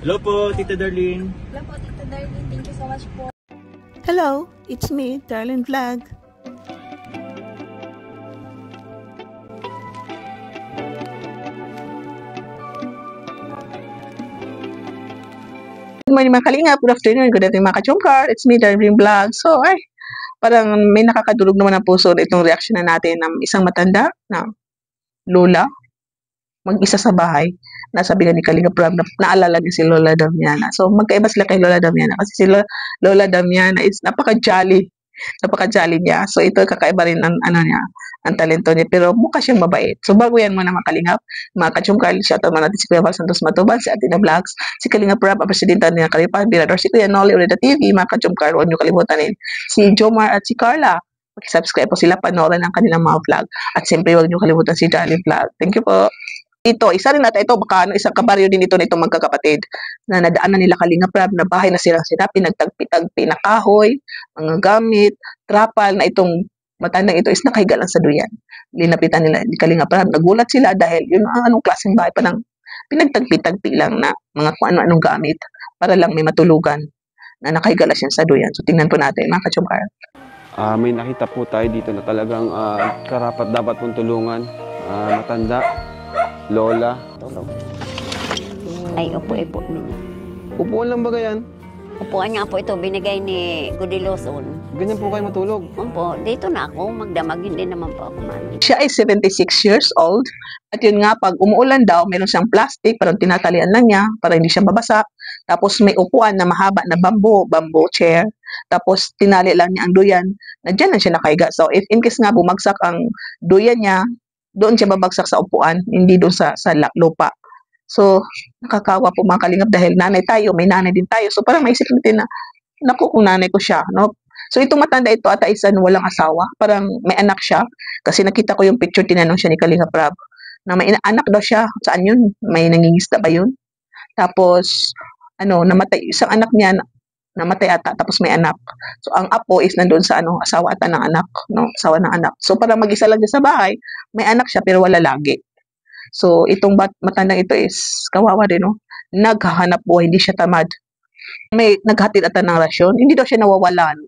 Hello po, Tita Darlene. Hello po, Tita Darlene. Thank you so much po. Hello, it's me, Darlene Vlog. Good morning mga kalingap, good afternoon, good afternoon mga kachungkar. It's me, Darlene Vlog. So, parang may nakakadurog naman ang puso na itong reaction na natin ng isang matanda na lola, mag-isa sa bahay. Nasabi nga ni Kalinga Prab na naalala niya si Lola Damiana. So, magkaiba sila kay Lola Damiana kasi si Lola Damiana is napaka-jolly. Napaka-jolly niya. So, ito kakaiba rin ang, niya, ang talento niya. Pero mukha siyang mabait. So, bago yan muna mga kalingap, mga kachungkal, shoutout mo natin si Kuya Val Santos Matubal, si Atina Vlogs, si Kalinga Prab, ang presidenta niya Kalipan, Birador, si Kuya Nolly, Ureda TV, mga kachungkal, huwag niyo kalimutan din. Si Jomar at si Carla. Subscribe po sila, panoorin ang kanilang mga vlog. At siyempre, huwag niyo kalimutan si Jolly Vlog. Thank you po. Ito, isa rin natin ito, baka isang kabaryo din ito na itong magkakapatid na nadaanan nila Kalinga Prab na bahay na silang sila, pinagtagpi-tagpi na kahoy, mga gamit, trapal na itong matandang ito is nakahiga lang sa duyan. Linapitan nila ni Kalinga Prab, nagulat sila dahil yun ang anong klaseng bahay pa ng pinagtagpi-tagpi lang na mga kung ano-anong gamit para lang may matulugan na nakahiga lang siya sa duyan. So tingnan po natin mga kachungkar. May nakita po tayo dito na talagang karapat dapat pong tulungan, matanda. Lola. Tulog. Ay, upo-upo niya. Upuan lang ba yan? Upuan niya po ito, binigay ni Gudiloson. Ganyan po kayo matulog? Opo, dito na ako, magdamag, hindi naman po ako man. Siya ay 76 years old. At yun nga, pag umuulan daw, meron siyang plastic, parang tinatalian lang niya, para hindi siya mabasa. Tapos may upuan na mahaba na bamboo chair. Tapos tinali lang niya ang duyan, na dyan lang siya nakahiga. So if in case nga bumagsak ang duyan niya, doon siya babagsak sa upuan, hindi doon sa lupa. So, nakakawa po mga kalingap dahil nanay tayo, may nanay din tayo. So, parang maisip natin na, naku, kung nanay ko siya, no? So, itong matanda ito, ata isa walang asawa. Parang may anak siya. Kasi nakita ko yung picture, tinanong siya ni Kalinga Prab, na may anak daw siya. Saan yun? May nangingisda ba yun? Tapos, namatay, isang anak niya, namatay ata, tapos may anak. So, ang apo is nandun sa asawa ata ng anak, no? Asawa ng anak. So, parang mag-isa lang siya sa bahay, may anak siya, pero wala lagi. So, itong matandang ito is, kawawa din, no? Naghahanap buhay, hindi siya tamad. May naghatid ata ng rasyon, hindi daw siya nawawalan.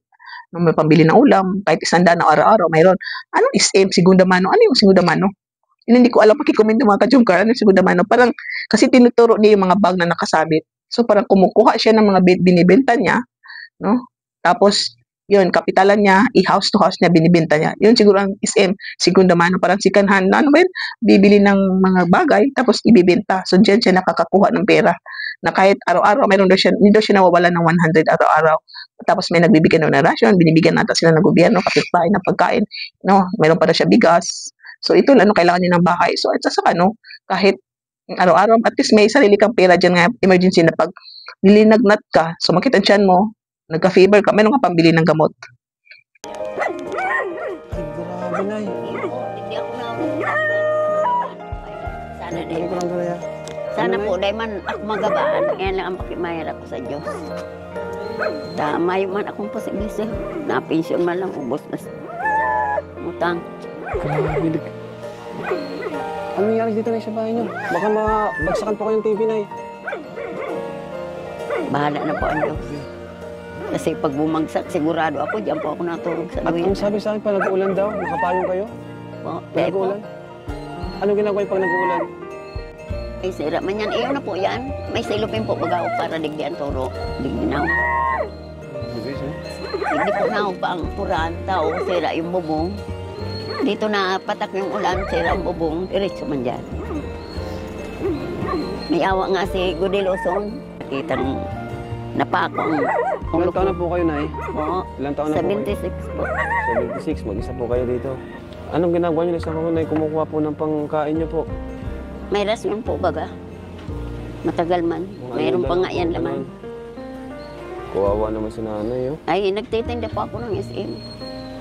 No, may pambili ng ulam, kahit 100 na araw-araw, mayroon. Anong SM, segunda mano? Ano yung segunda mano? Hindi ko alam, pakikomment yung mga kachungkar, ano yung segunda mano? Parang, kasi tinuturo niya yung mga bag na nakasabit. So, parang kumukuha siya ng mga binibenta niya, no? Tapos, yun, kapitalan niya, i-house to house niya, binibenta niya. Yun siguro ang SM, segunda mano, parang second hand, ano ba yun? Bibili ng mga bagay, tapos ibibenta. So, dyan siya nakakakuha ng pera. Na kahit araw-araw, mayroon daw siya, hindi daw siya nawawala ng 100 araw-araw. Tapos may nagbibigyan ng ration, binibigyan natin sila ng gobyerno, kapitbahay na pagkain, no? Mayroon pa daw siya bigas. So, ito lang, kailangan niya ng bahay. So, at saka, kahit araw-araw, at least may sarili kang pera dyan nga, emergency na pag nilinagnat ka, so makita dyan mo, nagka-fever ka, meron ka pambili ng gamot. Ay, grabe na eh. Hindi ako na. Sana din. Ano ko lang kaya? Sana po, dahil man ako magabaan, yan lang ang pakimayara ko sa Diyos. May man akong posible sir. Na-pension man lang, ubos na utang. Grabe. Ano nangyari dito na sa bahay niyo? Baka bagsakan pa kayong TV na eh. Bahala na po ang Diyos. Kasi pag bumagsak, sigurado ako, diyan po ako natulog sa At luwi. ang sabi sa akin pa, nag-uulan daw. Nakapayong kayo? Po, Nag-uulan? Ano ginagawa yung pag nag-uulan? Ay, sira man yan. Iyo na po yan. May silupin po pag ako para digdian turo. Digdinaw. Hindi po na ako pa ang puran. Tao, sira yung bubong. Dito na patak yung ulan, sira ang bubong. Diretso man dyan. May awa nga si Gudiloson. Kitang napako ang Ilang taon na po kayo, Nay? Po. Ilang taon na po kayo? 76 po. 76, mag-isa po kayo dito. Anong ginagawa niyo sa mga Nay? Kumukuha po ng pangkain niyo po? May rasyon po baga. Matagal man. Mayroon pa nga yan laman. Kuwawa naman si nanay, oh. Ay, nagtitinda po ako ng SM.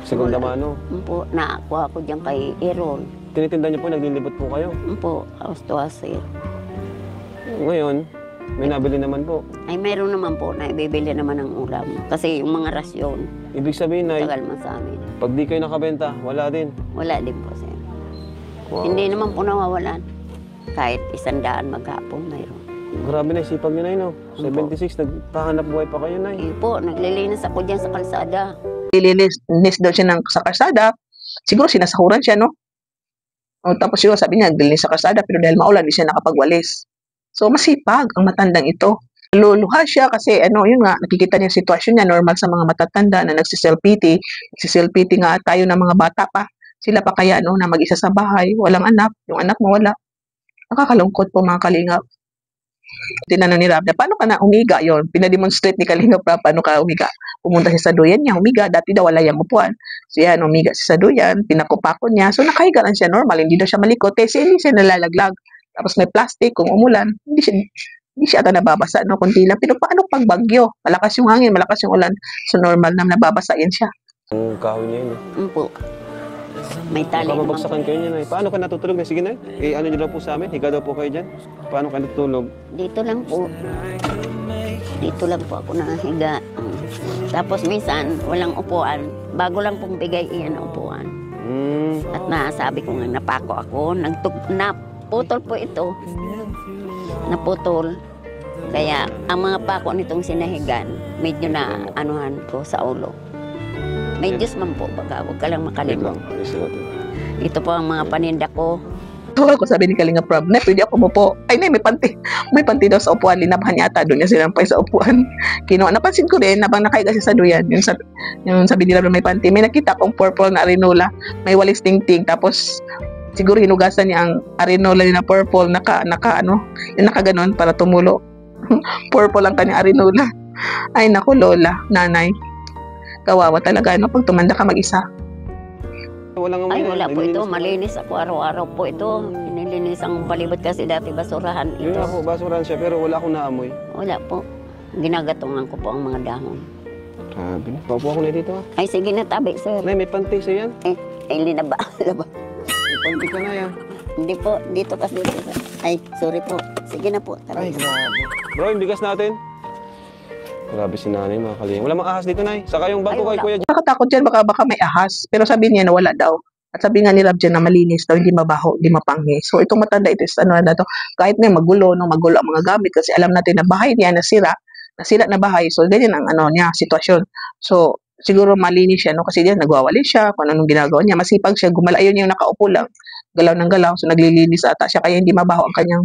Segunda mano? Po, nakakuha ko dyan kay Errol. Tinitinda niyo po, naglilibot po kayo? Po, house to house sir. Ngayon, may nabili naman po. Ay, mayroon naman po na ibibili naman ng ulam. Kasi yung mga rasyon, Ibig sabihin, Nay, tagal man sa amin. pag di kayo nakabenta, wala din. Wala din po sir. Wow. Hindi naman po nawawalan. Kahit 100 maghapon mayroon. Grabe na, sipag niyo, Nay, no? 76, nagpahanap buhay pa kayo, Nay. Eh po, naglilinis ako dyan sa kalsada. Nilinis daw siya sa kalsada. Siguro sinasahuran siya, no? O, tapos siguro sabi niya, naglilinis sa kalsada, pero dahil maulan, hindi siya nakapagwalis. So, masipag ang matandang ito. Luluha siya kasi, yun nga, nakikita niya yung sitwasyon niya, normal sa mga matatanda na nagsiself-pity. Nagsiself-pity nga tayo ng mga bata pa. Sila pa kaya, na mag-isa sa bahay, walang anak, yung anak mo wala. Nakakalungkot po mga kalingap. Tinanong ni Rabda, paano ka na umiga yon? Pinademonstrate ni Kalingap Rab, paano ka umiga? Pumunta siya sa duyan niya, umiga. Dati daw wala yung upuan. So yan, umiga siya sa duyan, pinakupako niya. So nakahiga lang siya normal, hindi daw siya malikot. Kasi hindi siya nalalaglag. Tapos may plastic, kung umulan, hindi siya ata nababasa, no? Kunti lang. Pero paano pag bagyo? Malakas yung hangin, malakas yung ulan. So normal na nababasa yan siya. Ang kahoy niya yun, eh. Po. May tali naman po. Mabagsakan kayo niya, Nay. Paano ka natutulog, Nay? Sige, Nay. Ano niyo daw po sa amin? Higa daw po kayo dyan. Paano ka natutulog? Dito lang po. Dito lang po ako nakahiga. Tapos minsan, walang upuan. Bago lang pong bigay iyan ang upuan. At nasabi ko nga, napako ako. Naputol po ito. Naputol. Kaya, ang mga pako nitong sinahigan, medyo na anuhan ko sa ulo. May Diyos man po, baga, huwag ka lang Wait makalimot. lang. Ayos natin. Ito po ang mga paninda ko. Tuwa ko, sabi ni Kalingap Rab, na pwede ako umupo. Ay, may panty. May panty daw sa upuan. Linabahan niya ata. Doon niya sinampay sa upuan. Kinuha. Napansin ko rin, nabang nakaiga siya sa duyan. Yung sabi nila may panty. May nakita akong purple na arenola. May walis tingting. Tapos, siguro hinugasan niya ang arenola na purple. Yung nakaganon para tumulo. Purple ang kanyang arenola. Ay, naku, lola, nanay. Kawawa talaga, pag tumanda ka mag-isa. Walang Ay, amoy, wala Nay. po ito. Nililinis Malinis ako araw-araw po ito. Nililinis ang palibot kasi dati basurahan Yun ito. nga po, basuran siya, pero wala akong naamoy. Wala po. Ginagatungan ko po ang mga dahon. Grabe na. Paupo ako na dito, ha. Ay, sige na tabi, sir. Nay, may panty sa yan. Ay, linaba. Laba. May panty ka na yan. Hindi po. Dito kasi dito. Sir. Ay, sorry po. Sige na po. Ay, Tabi. grabe. Bro, yung bigas natin. Grabe si nanay, mga kalinga. Wala mang ahas dito, Nay. Saka yung bangko Ay, kay wala. Kuya. Nakatakot yan, baka may ahas. Pero sabi niya na wala daw. At sabi nga ni Rab dyan na malinis daw, hindi mabaho, hindi mapanghi. So itong matanda, ito is na to. Kahit may magulo ang mga gamit kasi alam natin na bahay niya nasira na bahay. So ganyan ang niya, sitwasyon. So siguro malinis siya, kasi diyan nagwawali siya, kung anong ginagawa niya. Masipag siya, ayun yung nakaupo lang, galaw ng galaw. So naglilinis ata siya, kaya hindi mabaho ang kanyang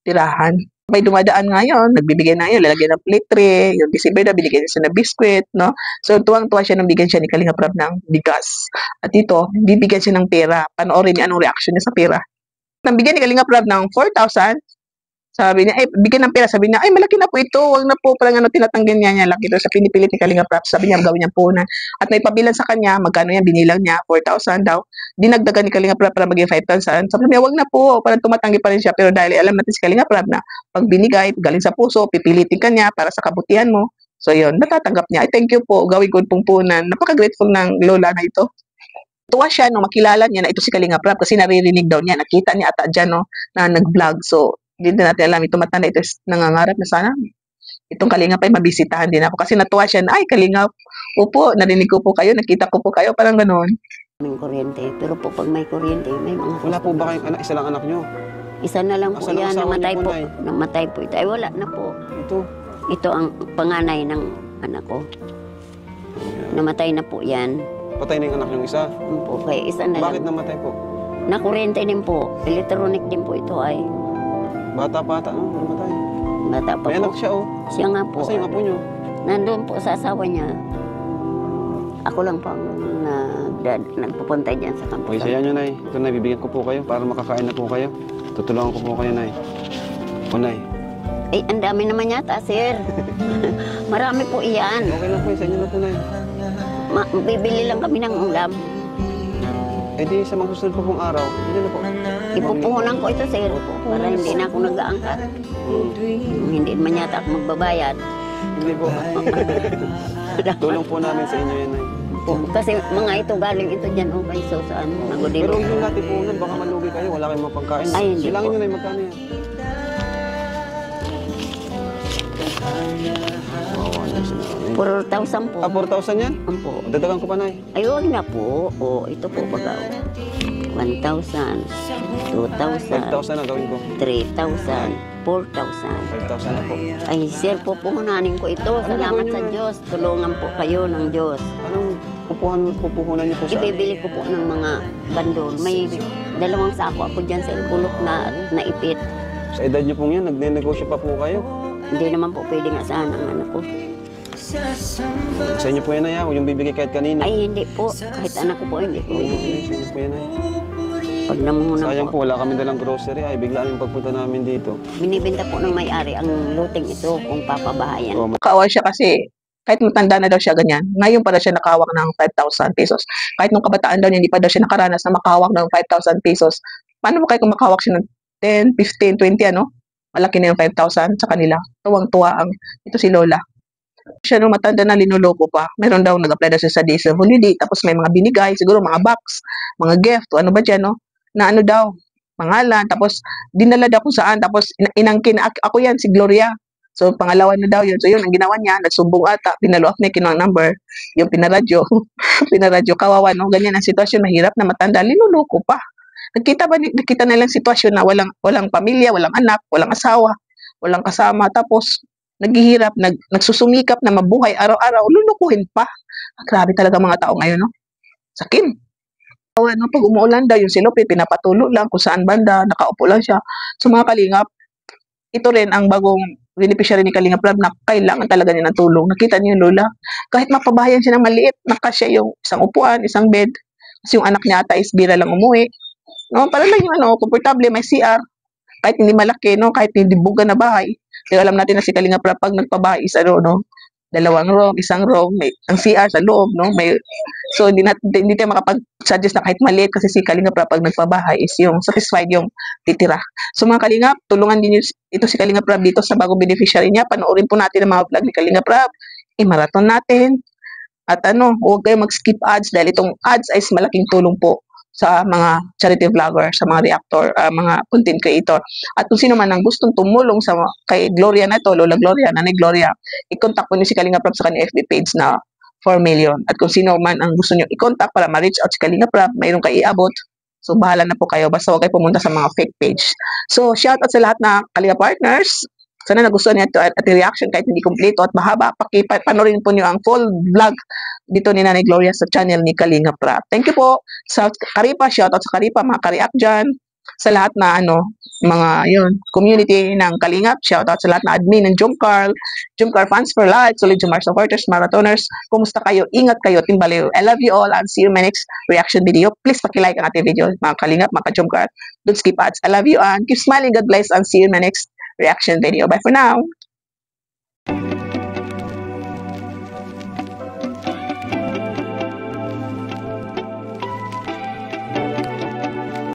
tirahan. May dumadaan ngayon, nagbibigay na yun, lalagyan ng plate tray, yung December na, binigyan niya siya ng biskwit, no? So, tuwang-tuwa siya nang bigyan siya ni Kalingap Rab ng bigas. At ito, bibigyan siya ng pera. Panoorin niya anong reaction niya sa pera. Nang bigyan ni Kalingap Rab ng 4,000, sabi niya, bigyan ng pera. Sabi niya, malaki na po ito. Huwag na po, parang tinatanggan niya laki ito. Sa pinipilit ni Kalingap Rab. Sabi niya, gawin niya punan. At may pabilan sa kanya, magkano yan, binilang niya, 4,000 daw. Dinagdagan ni Kalingap Rab para maging 5,000. Sabi niya, wag na po, parang tumatanggi pa rin siya. Pero dahil alam natin si Kalingap Rab na pag binigay, galing sa puso, pipilitin ka niya para sa kabutihan mo. So yun, natatanggap niya. Thank you po, gawin ko pong punan. Napaka-grateful ng lola na ito. Tuwa siya nung makilala niya na ito si Kalingap Rab kasi naririnig daw niya, nakita niya ata dyan, na nag-vlog. So, hindi natin alam, ito matanda, ito nangangarap na sana itong Kalingap ay mabisitahan din ako kasi natuwa siya na, Kalingap, opo, narinig ko po kayo, nakita ko po kayo, parang gano'n. May kuryente. Pero po pag may kuryente, may mga... Wala po ba kayong anak? Isa lang anak nyo? Isa na lang po Asan ang yan. asawa Namatay niyo po, po. Nay? Namatay po ito. Ay, wala na po. Ito. Ito ang panganay ng anak ko. Namatay na po yan. Patay na yung anak yung isa. Po, kaya isa na Bakit lang. namatay po? Nakuryente din po. Electronic din po ito ay. Bata-bata, no? Namatay. Bata pa May po. anak siya, oh. Siya nga po. Asa yung apo nyo? Nandun po sa asawa niya. Ako lang po ang nagpupunta dyan sa Okay, campus. saya nyo, Nay. Ito, Nay, bibigyan ko po kayo para makakain na po kayo. Tutulungan ko po kayo, Nay. O, Nay. Eh, ang dami naman yata, sir. Marami po iyan. Okay lang po, sa inyo na po, Nay. Bibili lang kami ng ulam. Eh di, sa mga susunod po pong araw, yun na po. Ipupuhunan ko ito, sir. Para hindi na ako nag-aangkat. Hindi man yata ako magbabayad. Hindi po. Tulong po namin sa inyo yan, Nay. Kasi mga ito galing ito dyan, okay, so saan? Nagudilo. Pero yung natin po nun, baka malugi kayo, wala kayong mapagkain. Ay, hindi Silangin po. nyo, Nay, magkano yan? Wow, ano si Nanay? 4,000 po. 4,000 yan? Ang po. Dadagan ko pa, Nay. Ay, huwag na po. O, ito po baga. 1,000, 2,000, 5,000 na gawin ko. 3,000, 4,000. 5,000 na po. Ay, sir, pupuhunanin ko ito. Salamat sa Diyos. Tulungan po kayo ng Diyos. Anong pupuhunan niyo po sa Ibibili ko po ng mga bandol. May 2 sako ako dyan, sir. Bulok na naipit. Sa edad niyo pong yan, nagne-negosyo pa po kayo. Hindi naman po pwede nga saan ang anak ko. Sa inyo po yan ay yung bibigay kahit kanina. Ay, hindi po. Kahit anak ko po, hindi po. Sa inyo po yan ay. Pag namuna Sayang po, po, wala kami dalang grocery ay bigla yung pagpunta namin dito. binibenta po ng may-ari ang luting ito kung papabahayan. Oh, Kaawa siya kasi kahit matanda na daw siya ganyan, ngayon pa daw siya nakahawak ng 5,000 pesos. Kahit nung kabataan daw niya, hindi pa daw siya nakaranas na makahawak ng 5,000 pesos. Paano mo kayo kung makahawak siya ng 10, 15, 20, ano? Malaki na yung 5,000 sa kanila. Tuwang-tuwa ang, ito si Lola. Siya nung matanda na linuloko pa. Meron daw, nag-apply daw siya sa days of holiday. Tapos may mga binigay, siguro mga box, mga gift, o ano ba dyan, no? Na ano daw, pangalan. Tapos, dinala daw kung saan. Tapos, inangkin, ako yan, si Gloria. So, pangalawa na daw yun. So, yun, ang ginawa niya, nagsumbong ata, pinalo up na kinuha ang number, yung pinaradyo, pinaradyo, kawawa, no? Ganyan ang sitwasyon, mahirap na matanda, linuloko pa. Nakita na lang sitwasyon na walang pamilya, walang anak, walang asawa, walang kasama, tapos, naghihirap, nagsusumikap na mabuhay araw-araw, lulukuhin pa. Grabe talaga mga tao ngayon, no? Sakin. No, pag umuulan daw, yung silupin, pinapatulo lang kung saan banda, nakaupo lang siya. So, mga kalingap, ito rin ang bagong beneficiary ni Kalingap Rab na kailangan talaga niya ng tulong. Nakita niyo yung Lola, kahit mapabahayan siya ng maliit, nakasya yung isang upuan, isang bed, kasi yung anak niya ata is bira lang umuwi. No, para lang yung ano, komportable, may CR, kahit hindi malaki, no, kahit hindi buga na bahay. Pero alam natin na si Kalingap Rab pag nagpabahay is ano, no, 2 room, 1 room, may ang CR sa loob, no, may, so hindi tayo makapag-suggest na kahit maliit kasi si Kalingap Rab pag nagpabahay is yung satisfied yung titira. So mga Kalingap, tulungan din ito si Kalingap Rab dito sa bagong beneficiary niya. Panoorin po natin ang mga vlog ni Kalingap Rab. I-marathon natin. At ano, huwag kayo mag-skip ads dahil itong ads ay malaking tulong po sa mga charity vlogger, sa mga reactor, mga content creator. At kung sino man ang gustong tumulong kay Gloria na to, Lola Gloria, Nanay Gloria, i-contact po niyo si Kalingap Rab sa kanyang FB page na 4 million. At kung sino man ang gusto niyo i-contact para ma-reach out si Kalingap Rab, mayroon kayo iabot. So, bahala na po kayo. Basta huwag kayo pumunta sa mga fake page. So, shout out sa lahat na Kalingap partners. Sana nagustuhan niyo ito at reaction kahit hindi kompleto at mahaba. Panorin po niyo ang full vlog dito ni Nanay Gloria sa channel ni Kalingap Rab. Thank you po sa Karipa. Shout out sa Karipa, mga Kariak dyan. Sa lahat na mga community ng Kalingap. Shout out sa lahat na admin ng Jomcar fans for life, Solid Jomar supporters, marathoners. Kumusta kayo? Ingat kayo, Timbaliw. I love you all and see you in my next reaction video. Please paki-like ang ating video, mga Kalingap, mga Jomcar. Don't skip ads. I love you and keep smiling. God bless and see you in my next reaction video. Bye for now.